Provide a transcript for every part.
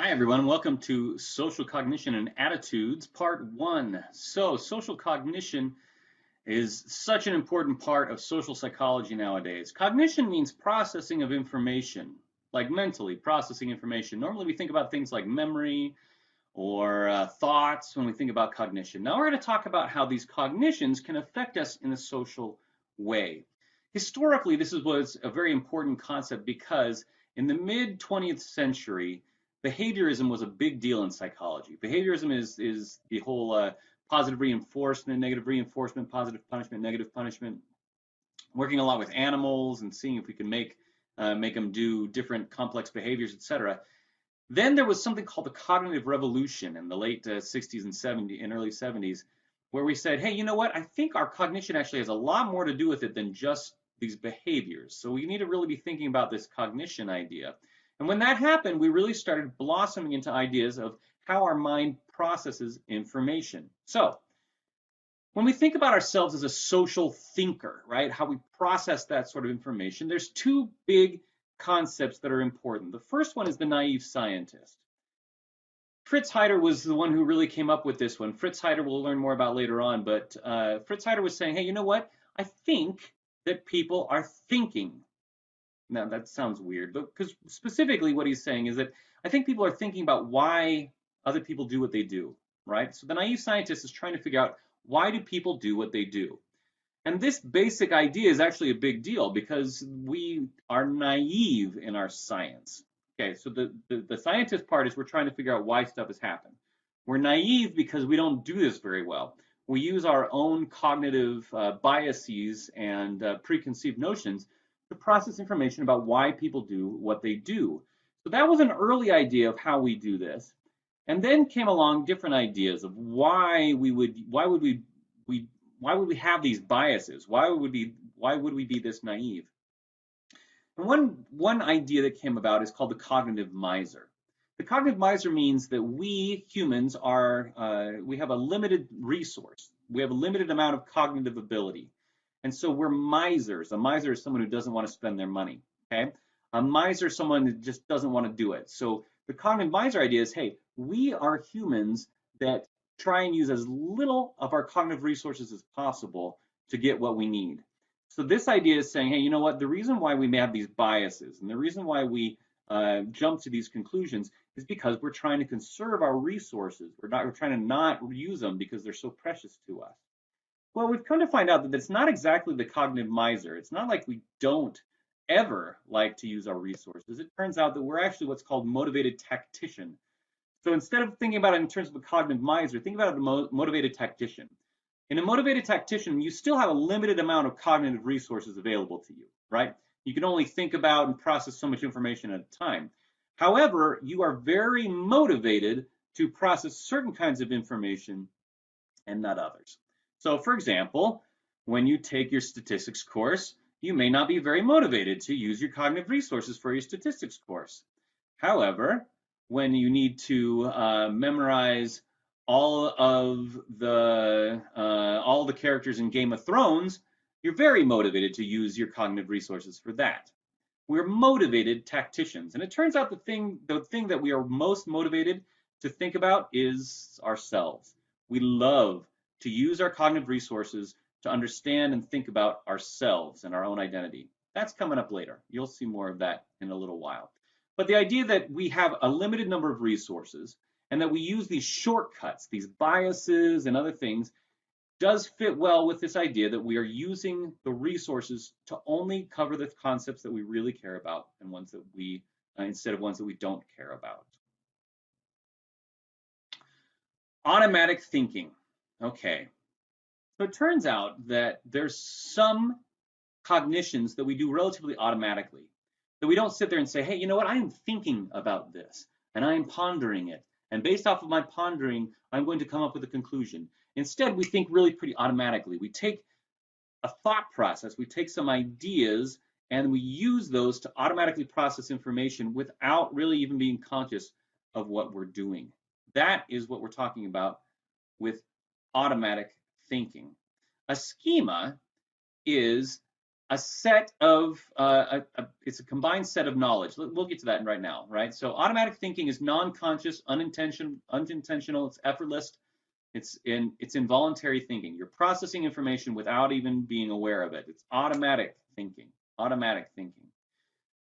Hi, everyone. Welcome to Social Cognition and Attitudes, Part 1. So, social cognition is such an important part of social psychology nowadays. Cognition means processing of information, like mentally processing information. Normally, we think about things like memory or thoughts when we think about cognition. Now, we're going to talk about how these cognitions can affect us in a social way. Historically, this was a very important concept because in the mid 20th century, behaviorism was a big deal in psychology. Behaviorism is the whole positive reinforcement, positive punishment, negative punishment, working a lot with animals and seeing if we can make them do different complex behaviors, etc. Then there was something called the cognitive revolution in the late 60s and 70s and early 70s, where we said, hey, you know what? I think our cognition actually has a lot more to do with it than just these behaviors. So we need to really be thinking about this cognition idea. And when that happened, we really started blossoming into ideas of how our mind processes information. So when we think about ourselves as a social thinker, right, how we process that sort of information, there's two big concepts that are important. The first one is the naive scientist. Fritz Heider was the one who really came up with this one. Fritz Heider we'll learn more about later on, but Fritz Heider was saying, hey, you know what? I think that people are thinking. Now that sounds weird, but because specifically what he's saying is that I think people are thinking about why other people do what they do, right? So the naive scientist is trying to figure out why do people do what they do? And this basic idea is actually a big deal because we are naive in our science. Okay, so the scientist part is we're trying to figure out why stuff has happened. We're naive because we don't do this very well. We use our own cognitive biases and preconceived notions to process information about why people do what they do. So that was an early idea of how we do this. And then came along different ideas of why would we have these biases? Why would we be this naive? And one idea that came about is called the cognitive miser. The cognitive miser means that we humans we have a limited resource. We have a limited amount of cognitive ability. And so we're misers. A miser is someone who doesn't want to spend their money. Okay? A miser is someone who just doesn't want to do it. So the cognitive miser idea is, hey, we are humans that try and use as little of our cognitive resources as possible to get what we need. So this idea is saying, hey, you know what? The reason why we may have these biases and the reason why we jump to these conclusions is because we're trying to conserve our resources. We're trying to not use them because they're so precious to us. Well, we've come to find out that it's not exactly the cognitive miser. It's not like we don't ever like to use our resources. It turns out that we're actually what's called motivated tactician. So instead of thinking about it in terms of a cognitive miser, think about it as a motivated tactician. In a motivated tactician, you still have a limited amount of cognitive resources available to you, right? You can only think about and process so much information at a time. However, you are very motivated to process certain kinds of information and not others. So for example, when you take your statistics course, you may not be very motivated to use your cognitive resources for your statistics course. However, when you need to memorize all the characters in Game of Thrones, you're very motivated to use your cognitive resources for that. We're motivated tacticians, and it turns out the thing that we are most motivated to think about is ourselves. We love to use our cognitive resources to understand and think about ourselves and our own identity. That's coming up later. You'll see more of that in a little while. But the idea that we have a limited number of resources and that we use these shortcuts, these biases and other things, does fit well with this idea that we are using the resources to only cover the concepts that we really care about and ones that we instead of ones that we don't care about. Automatic thinking. Okay. So it turns out that there's some cognitions that we do relatively automatically. That we don't sit there and say, hey, you know what, I am thinking about this and I am pondering it. And based off of my pondering, I'm going to come up with a conclusion. Instead, we think really pretty automatically. We take a thought process, we take some ideas, and we use those to automatically process information without really even being conscious of what we're doing. That is what we're talking about with automatic thinking. A schema is a set of, it's a combined set of knowledge. We'll get to that right now, right? So automatic thinking is non-conscious, unintentional, it's effortless, it's involuntary thinking. You're processing information without even being aware of it. It's automatic thinking, automatic thinking.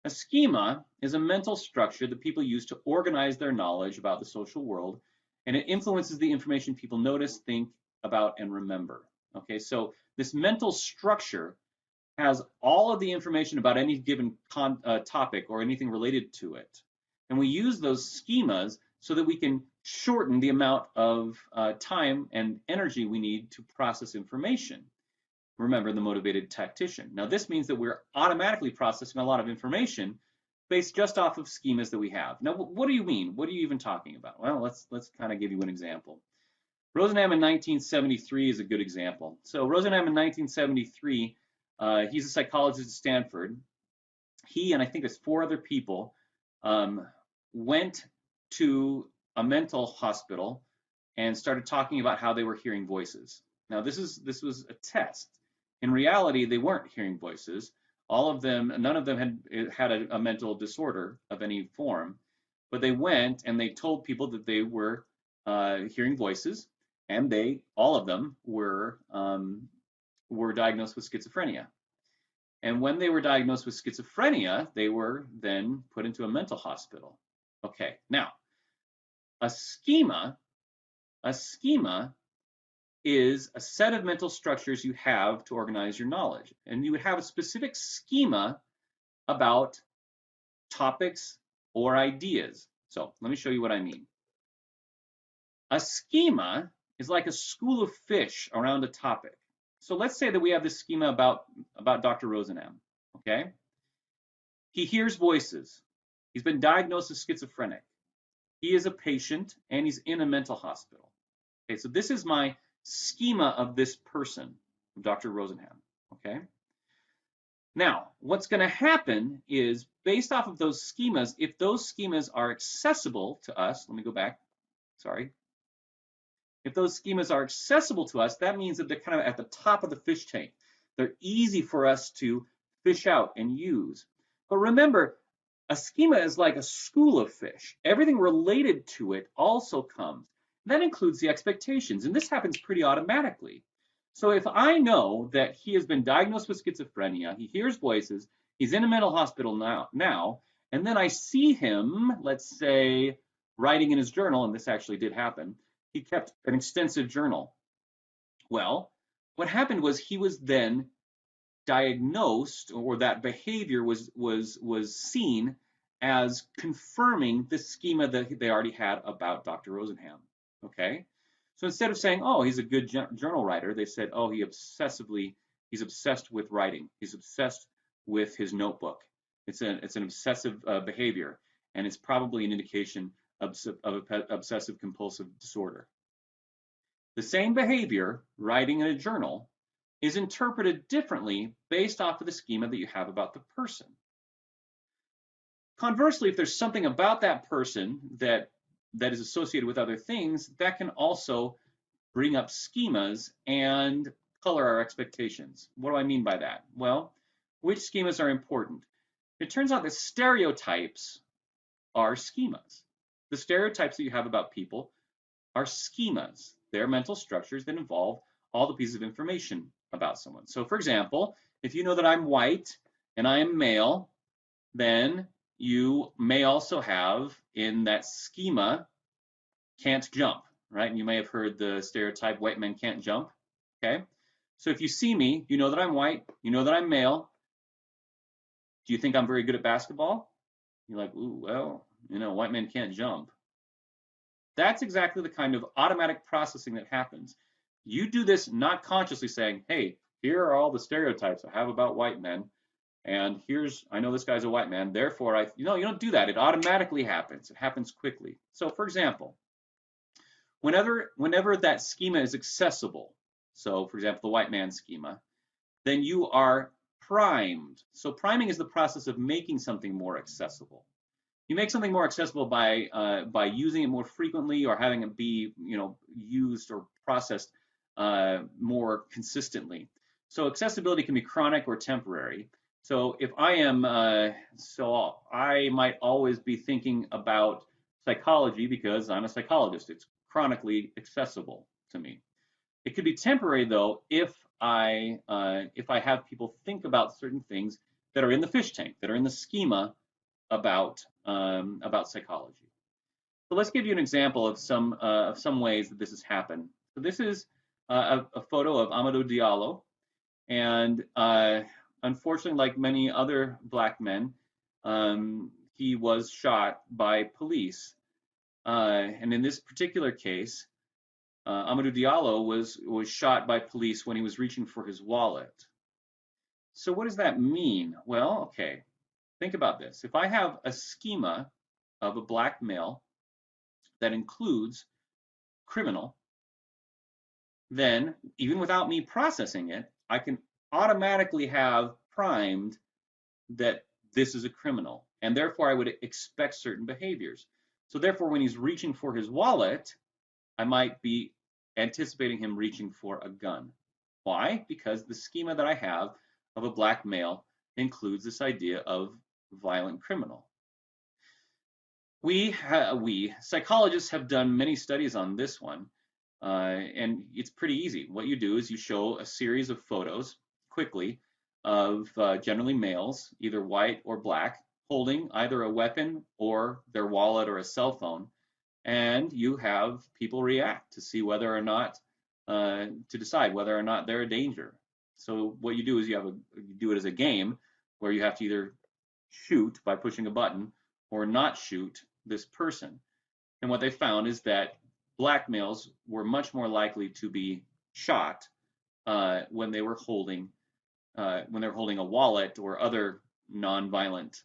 A schema is a mental structure that people use to organize their knowledge about the social world, and it influences the information people notice, think about, and remember. Okay, so this mental structure has all of the information about any given topic or anything related to it. And we use those schemas so that we can shorten the amount of time and energy we need to process information. Remember the motivated tactician. Now this means that we're automatically processing a lot of information based just off of schemas that we have. Now what do you mean? What are you even talking about? Well, let's kind of give you an example. Rosenthal in 1973 is a good example. So Rosenthal in 1973, he's a psychologist at Stanford. He and I think there's 4 other people went to a mental hospital and started talking about how they were hearing voices. Now this was a test. In reality, they weren't hearing voices. All of them, none of them had a mental disorder of any form, but they went and they told people that they were hearing voices, and all of them were diagnosed with schizophrenia. And when they were diagnosed with schizophrenia, they were then put into a mental hospital. Okay, now a schema is a set of mental structures you have to organize your knowledge. And you would have a specific schema about topics or ideas. So let me show you what I mean. A schema is like a school of fish around a topic. So let's say that we have this schema about Dr. Rosenthal, okay? He hears voices. He's been diagnosed as schizophrenic. He is a patient and he's in a mental hospital. Okay, so this is my schema of this person, Dr. Rosenthal, okay? Now, what's going to happen is, based off of those schemas, if those schemas are accessible to us, let me go back, sorry. If those schemas are accessible to us, that means that they're kind of at the top of the fish tank. They're easy for us to fish out and use. But remember, a schema is like a school of fish. Everything related to it also comes. That includes the expectations, and this happens pretty automatically. So if I know that he has been diagnosed with schizophrenia, he hears voices, he's in a mental hospital now, and then I see him, let's say, writing in his journal, and this actually did happen, he kept an extensive journal. Well, what happened was he was then diagnosed, or that behavior was seen as confirming the schema that they already had about Dr. Rosenthal. Okay, so instead of saying, "Oh, he's a good journal writer," they said, "Oh, he's obsessed with writing. He's obsessed with his notebook. It's an obsessive behavior, and it's probably an indication of obsessive compulsive disorder." The same behavior, writing in a journal, is interpreted differently based off of the schema that you have about the person. Conversely, if there's something about that person that is associated with other things, that can also bring up schemas and color our expectations. What do I mean by that? Well, which schemas are important? It turns out that stereotypes are schemas. The stereotypes that you have about people are schemas. They're mental structures that involve all the pieces of information about someone. So for example, if you know that I'm white and I am male, then you may also have in that schema can't jump, right? And you may have heard the stereotype white men can't jump, okay? So if you see me, you know that I'm white, you know that I'm male. Do you think I'm very good at basketball? You're like, ooh, well, you know, white men can't jump. That's exactly the kind of automatic processing that happens. You do this not consciously saying, hey, here are all the stereotypes I have about white men. And I know this guy's a white man, therefore, you don't do that. It automatically happens. It happens quickly. So for example, whenever that schema is accessible, so for example, the white man schema, then you are primed. So priming is the process of making something more accessible. You make something more accessible by using it more frequently or having it be, used or processed more consistently. So accessibility can be chronic or temporary. So if I am, so I might always be thinking about psychology because I'm a psychologist. It's chronically accessible to me. It could be temporary though if I have people think about certain things that are in the fish tank, that are in the schema about psychology. So let's give you an example of some ways that this has happened. So this is a photo of Amadou Diallo, and unfortunately, like many other black men, he was shot by police. And in this particular case, Amadou Diallo was shot by police when he was reaching for his wallet. So what does that mean? Well, okay, think about this. If I have a schema of a black male that includes criminal, then even without me processing it, I can automatically have primed that this is a criminal, and therefore I would expect certain behaviors. So therefore, when he's reaching for his wallet, I might be anticipating him reaching for a gun. Why? Because the schema that I have of a black male includes this idea of violent criminal. We psychologists have done many studies on this one, and it's pretty easy. What you do is you show a series of photos quickly of generally males, either white or black, holding either a weapon or their wallet or a cell phone, and you have people react to see whether or not to decide whether or not they're a danger. So what you do is you do it as a game where you have to either shoot by pushing a button or not shoot this person. And what they found is that black males were much more likely to be shot when they were holding a wallet or other non-violent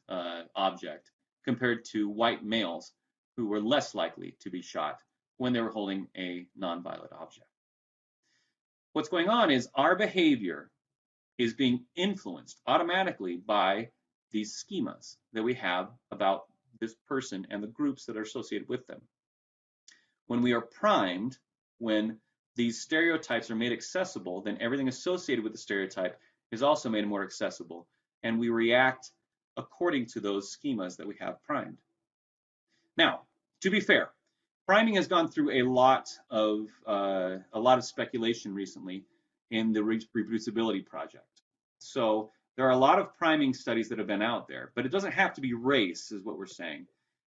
object compared to white males who were less likely to be shot when they were holding a non-violent object. What's going on is our behavior is being influenced automatically by these schemas that we have about this person and the groups that are associated with them. When we are primed, when these stereotypes are made accessible, then everything associated with the stereotype is also made more accessible, and we react according to those schemas that we have primed. Now, to be fair, priming has gone through a lot of speculation recently in the reproducibility project. So there are a lot of priming studies that have been out there, but it doesn't have to be race, is what we're saying.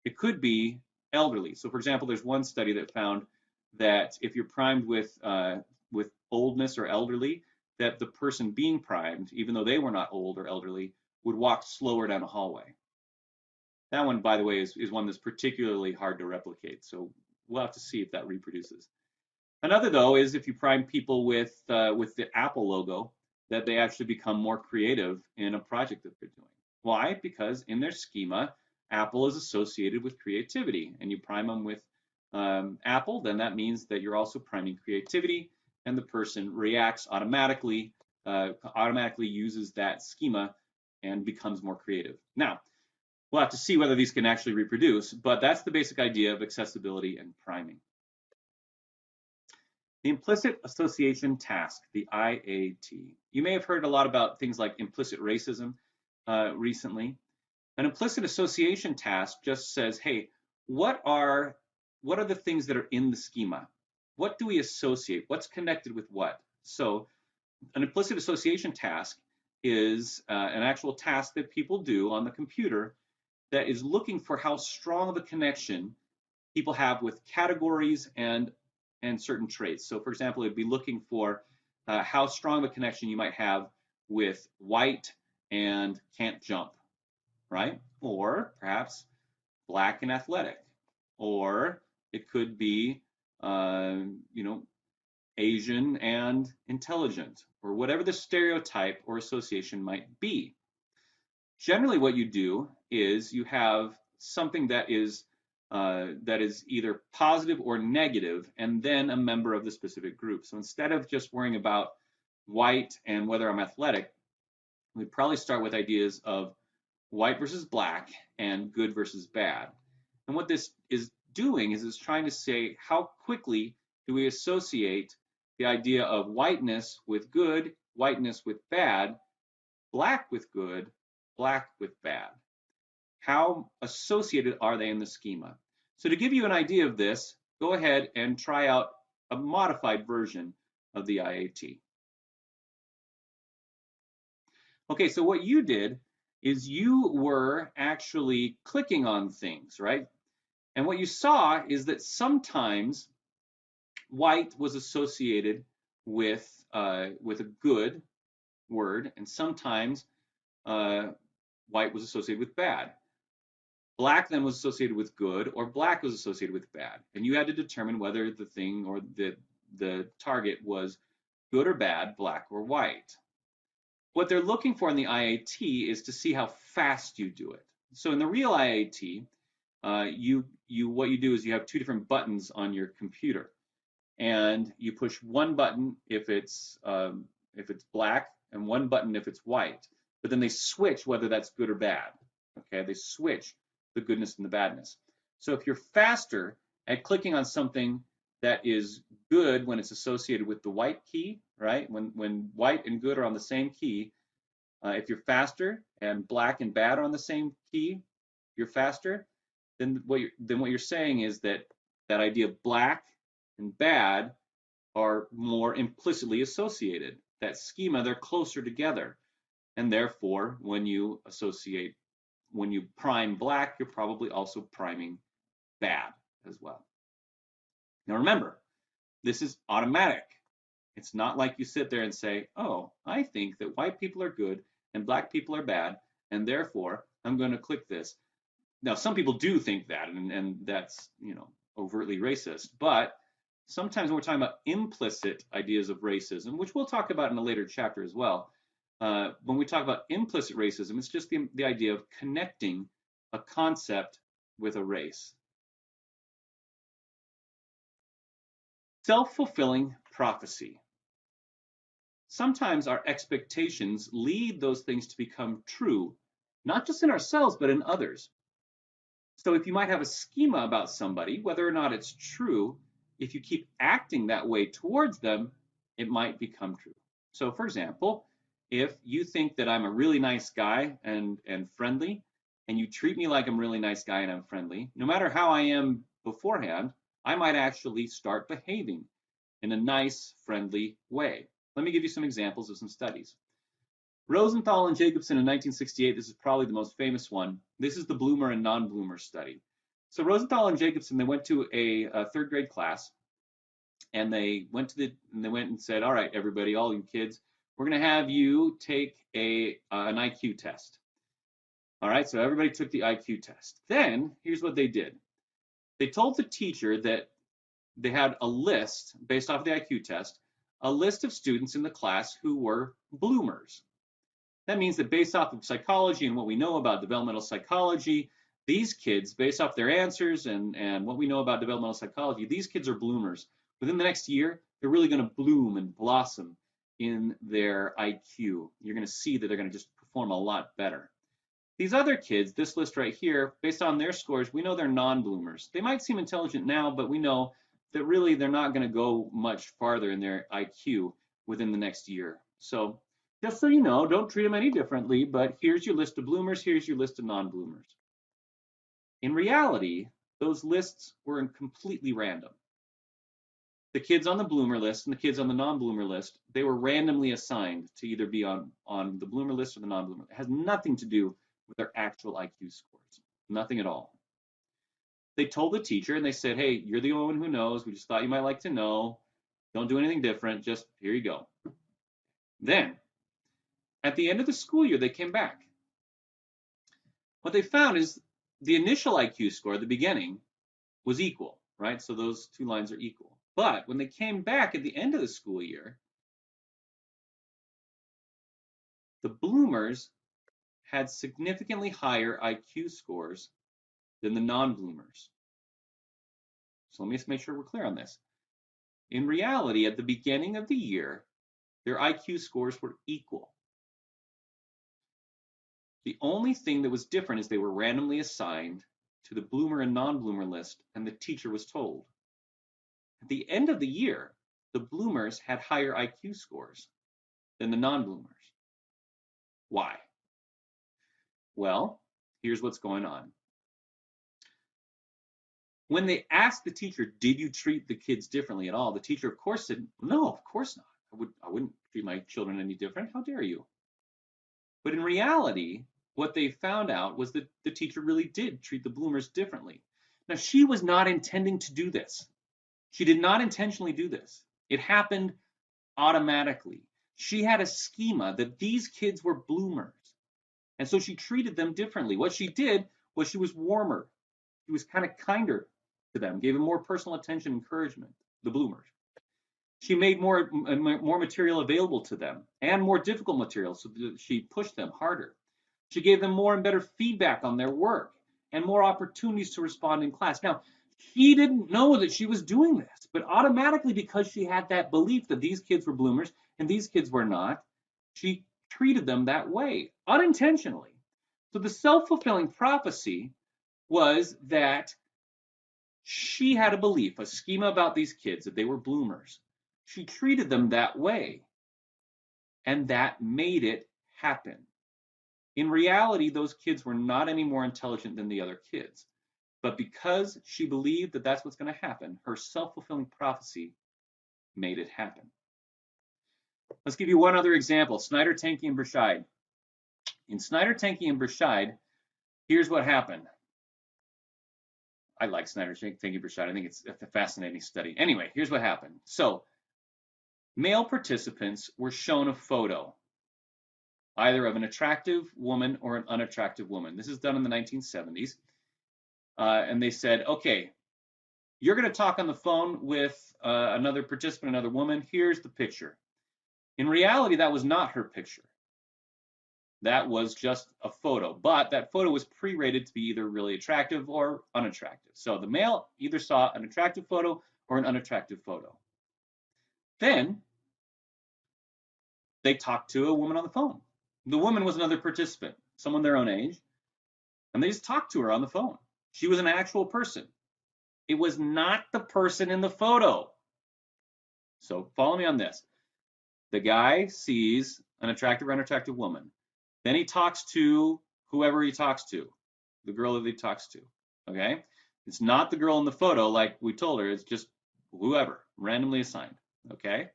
It could be elderly. So, for example, there's one study that found that if you're primed with oldness or elderly, that the person being primed, even though they were not old or elderly, would walk slower down a hallway. That one, by the way, is one that's particularly hard to replicate. So we'll have to see if that reproduces. Another, though, is if you prime people with the Apple logo, that they actually become more creative in a project that they're doing. Why? Because in their schema, Apple is associated with creativity, and you prime them with Apple, then that means that you're also priming creativity, and the person reacts automatically uses that schema and becomes more creative. Now, we'll have to see whether these can actually reproduce, but that's the basic idea of accessibility and priming. The implicit association task, the IAT. You may have heard a lot about things like implicit racism recently. An implicit association task just says, hey, what are the things that are in the schema? What do we associate? What's connected with what? So an implicit association task is an actual task that people do on the computer that is looking for how strong of a connection people have with categories and certain traits. So for example, it'd be looking for how strong of a connection you might have with white and can't jump, right? Or perhaps black and athletic. Or it could be, Asian and intelligent, or whatever the stereotype or association might be. Generally, what you do is you have something that is either positive or negative, and then a member of the specific group. So instead of just worrying about white and whether I'm athletic, we'd probably start with ideas of white versus black and good versus bad. And what this is doing is it's trying to say how quickly do we associate the idea of whiteness with good, whiteness with bad, black with good, black with bad. How associated are they in the schema? So to give you an idea of this, go ahead and try out a modified version of the IAT. Okay, so what you did is you were actually clicking on things, right? And what you saw is that sometimes white was associated with a good word, and sometimes white was associated with bad. Black then was associated with good, or black was associated with bad. And you had to determine whether the thing or the target was good or bad, black or white. What they're looking for in the IAT is to see how fast you do it. So in the real IAT, what you do is you have two different buttons on your computer, and you push one button if it's black and one button if it's white. But then they switch whether that's good or bad. Okay, they switch the goodness and the badness. So if you're faster at clicking on something that is good when it's associated with the white key, right? When white and good are on the same key, if you're faster and black and bad are on the same key, you're faster. Then what you're saying is that idea of black and bad are more implicitly associated. That schema, they're closer together, and therefore when you prime black, you're probably also priming bad as well. Now remember, this is automatic. It's not like you sit there and say, oh, I think that white people are good and black people are bad, and therefore I'm going to click this. Now, some people do think that, and that's, overtly racist, but sometimes when we're talking about implicit ideas of racism, which we'll talk about in a later chapter as well, when we talk about implicit racism, it's just the idea of connecting a concept with a race. Self-fulfilling prophecy. Sometimes our expectations lead those things to become true, not just in ourselves, but in others. So if you might have a schema about somebody, whether or not it's true, if you keep acting that way towards them, it might become true. So for example, if you think that I'm a really nice guy and friendly, and you treat me like I'm a really nice guy and I'm friendly, no matter how I am beforehand, I might actually start behaving in a nice, friendly way. Let me give you some examples of some studies. Rosenthal and Jacobson in 1968, this is probably the most famous one. This is the bloomer and non-bloomer study. So Rosenthal and Jacobson, they went to a third grade class, and they went and said, all right, everybody, all you kids, we're going to have you take an IQ test. All right, so everybody took the IQ test. Then here's what they did. They told the teacher that they had a list based off of the IQ test, a list of students in the class who were bloomers. That means that based off of psychology and what we know about developmental psychology, these kids, based off their answers and what we know about developmental psychology, these kids are bloomers. Within the next year, they're really going to bloom and blossom in their IQ. You're going to see that they're going to just perform a lot better. These other kids, this list right here, based on their scores, we know they're non-bloomers. They might seem intelligent now, but we know that really they're not going to go much farther in their IQ within the next year. So just so you know, don't treat them any differently, but here's your list of bloomers, here's your list of non-bloomers. In reality, those lists were completely random. The kids on the bloomer list and the kids on the non-bloomer list, they were randomly assigned to either be on the bloomer list or the non-bloomer. It has nothing to do with their actual IQ scores, nothing at all. They told the teacher and they said, hey, you're the only one who knows. We just thought you might like to know. Don't do anything different. Just here you go. Then, at the end of the school year, they came back. What they found is the initial IQ score at the beginning was equal, right? So those two lines are equal. But when they came back at the end of the school year, the bloomers had significantly higher IQ scores than the non-bloomers. So let me just make sure we're clear on this. In reality, at the beginning of the year, their IQ scores were equal. The only thing that was different is they were randomly assigned to the bloomer and non-bloomer list, and the teacher was told. At the end of the year, the bloomers had higher IQ scores. than the non-bloomers. Why? Well, here's what's going on. When they asked the teacher, did you treat the kids differently at all? The teacher, of course, said, no, of course not. I wouldn't treat my children any different. How dare you? But in reality, what they found out was that the teacher really did treat the bloomers differently. Now, she was not intending to do this. She did not intentionally do this. It happened automatically. She had a schema that these kids were bloomers. And so she treated them differently. What she did was she was warmer. She was kind of kinder to them, gave them more personal attention, encouragement, the bloomers. She made more material available to them and more difficult material, so that she pushed them harder. She gave them more and better feedback on their work and more opportunities to respond in class. Now, she didn't know that she was doing this, but automatically, because she had that belief that these kids were bloomers and these kids were not, she treated them that way, unintentionally. So the self-fulfilling prophecy was that she had a belief, a schema about these kids, that they were bloomers. She treated them that way, and that made it happen. In reality, those kids were not any more intelligent than the other kids. But because she believed that that's what's going to happen, her self-fulfilling prophecy made it happen. Let's give you one other example, Snyder, Tanke, and Burchide. In Snyder, Tanke, and Burchide, here's what happened. I like Snyder, Tanke, and Burchide. I think it's a fascinating study. Anyway, here's what happened. So, male participants were shown a photo, either of an attractive woman or an unattractive woman. This is done in the 1970s. And they said, okay, you're going to talk on the phone with another participant, another woman. Here's the picture. In reality, that was not her picture. That was just a photo, but that photo was pre-rated to be either really attractive or unattractive. So the male either saw an attractive photo or an unattractive photo. Then they talked to a woman on the phone. The woman was another participant, someone their own age, and they just talked to her on the phone. She was an actual person. It was not the person in the photo. So follow me on this. The guy sees an attractive or unattractive woman. Then he talks to whoever he talks to, the girl that he talks to, okay? It's not the girl in the photo like we told her, it's just whoever, randomly assigned, okay?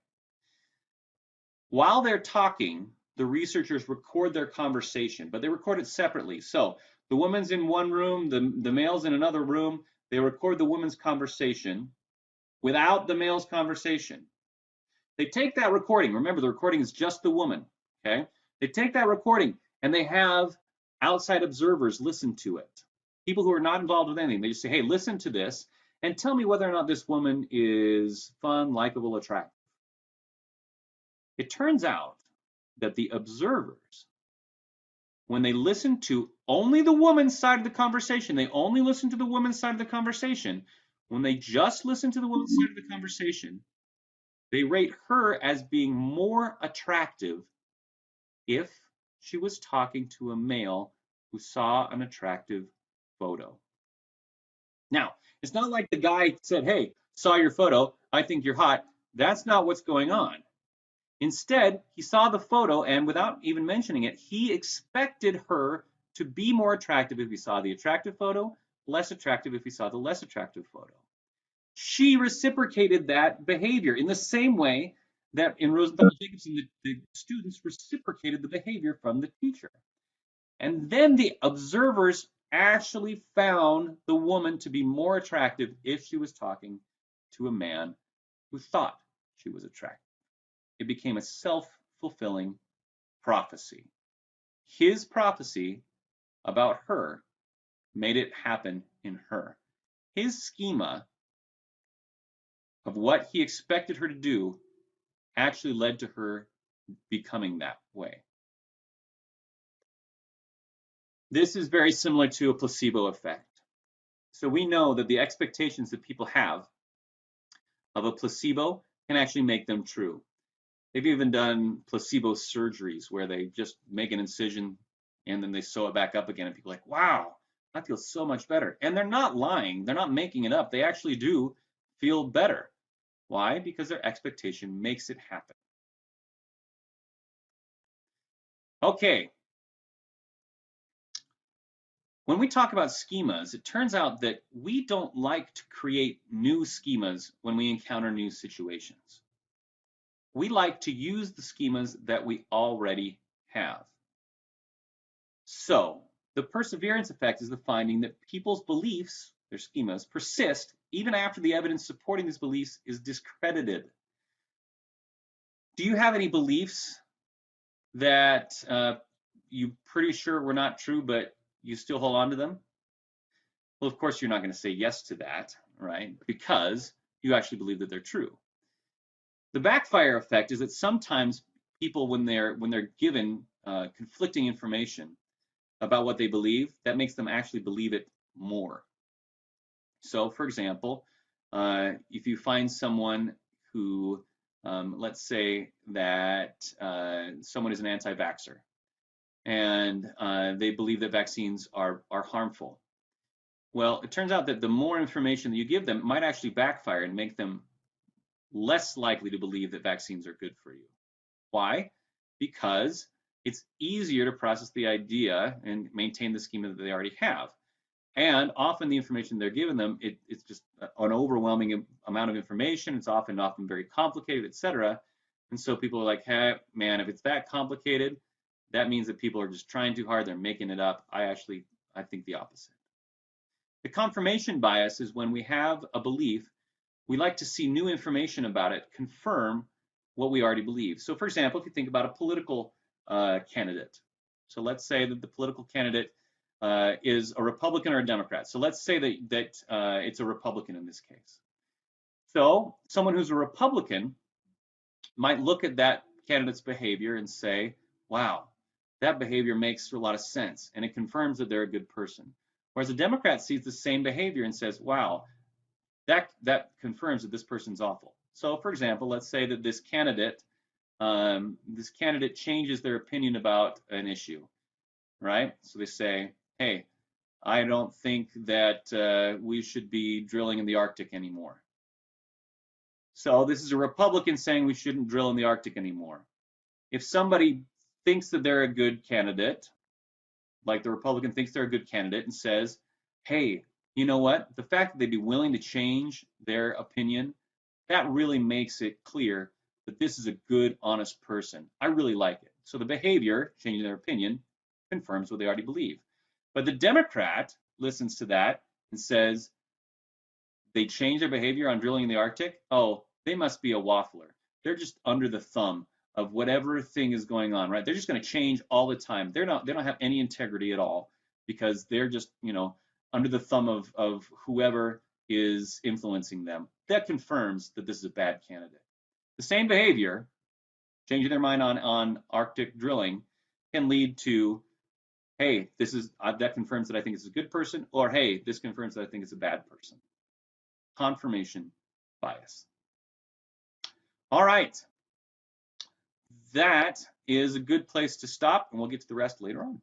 While they're talking, the researchers record their conversation, but they record it separately. So the woman's in one room, the male's in another room. They record the woman's conversation without the male's conversation. They take that recording. Remember, the recording is just the woman, okay? They take that recording and they have outside observers listen to it. People who are not involved with anything. They just say, hey, listen to this and tell me whether or not this woman is fun, likable, attractive. It turns out that the observers, when they listen to only the woman's side of the conversation, they only listen to the woman's side of the conversation. When they just listen to the woman's side of the conversation, they rate her as being more attractive if she was talking to a male who saw an attractive photo. Now, it's not like the guy said, hey, saw your photo, I think you're hot. That's not what's going on. Instead, he saw the photo, and without even mentioning it, he expected her to be more attractive if he saw the attractive photo, less attractive if he saw the less attractive photo. She reciprocated that behavior in the same way that in Rosenthal Jacobson, the students reciprocated the behavior from the teacher. And then the observers actually found the woman to be more attractive if she was talking to a man who thought she was attractive. It became a self-fulfilling prophecy. His prophecy about her made it happen in her. His schema of what he expected her to do actually led to her becoming that way. This is very similar to a placebo effect. So we know that the expectations that people have of a placebo can actually make them true. They've even done placebo surgeries where they just make an incision and then they sew it back up again, and people are like, wow, that feels so much better. And they're not lying, they're not making it up. They actually do feel better. Why? Because their expectation makes it happen. Okay. When we talk about schemas, it turns out that we don't like to create new schemas when we encounter new situations. We like to use the schemas that we already have. So, the perseverance effect is the finding that people's beliefs, their schemas, persist even after the evidence supporting these beliefs is discredited. Do you have any beliefs that you're pretty sure were not true, but you still hold on to them? Well, of course, you're not going to say yes to that, right? Because you actually believe that they're true. The backfire effect is that sometimes people, when they're given conflicting information about what they believe, that makes them actually believe it more. So, for example, if you find someone who, let's say that someone is an anti-vaxxer, and they believe that vaccines are harmful. Well, it turns out that the more information that you give them might actually backfire and make them less likely to believe that vaccines are good for you. Why? Because it's easier to process the idea and maintain the schema that they already have. And often the information they're giving them, it's just an overwhelming amount of information. It's often very complicated, etc. And so people are like, hey, man, if it's that complicated, that means that people are just trying too hard. They're making it up. I think the opposite. The confirmation bias is when we have a belief, we like to see new information about it confirm what we already believe. So, for example, if you think about a political candidate, so let's say that the political candidate is a Republican or a Democrat. So let's say that it's a Republican in this case. So someone who's a Republican might look at that candidate's behavior and say, wow, that behavior makes a lot of sense, and it confirms that they're a good person. Whereas a Democrat sees the same behavior and says, wow, that confirms that this person's awful. So, for example, let's say that this candidate changes their opinion about an issue, right? So they say, hey, I don't think that we should be drilling in the Arctic anymore. So this is a Republican saying we shouldn't drill in the Arctic anymore. If somebody thinks that they're a good candidate, like the Republican thinks they're a good candidate and says, hey, you know what? The fact that they'd be willing to change their opinion, that really makes it clear that this is a good, honest person. I really like it. So the behavior, changing their opinion, confirms what they already believe. But the Democrat listens to that and says, they change their behavior on drilling in the Arctic. Oh, they must be a waffler. They're just under the thumb of whatever thing is going on, right? They're just going to change all the time. They don't have any integrity at all because they're just, under the thumb of whoever is influencing them. That confirms that this is a bad candidate. The same behavior, changing their mind on Arctic drilling, can lead to, hey, that confirms that I think it's a good person, or hey, this confirms that I think it's a bad person. Confirmation bias. All right. That is a good place to stop, and we'll get to the rest later on.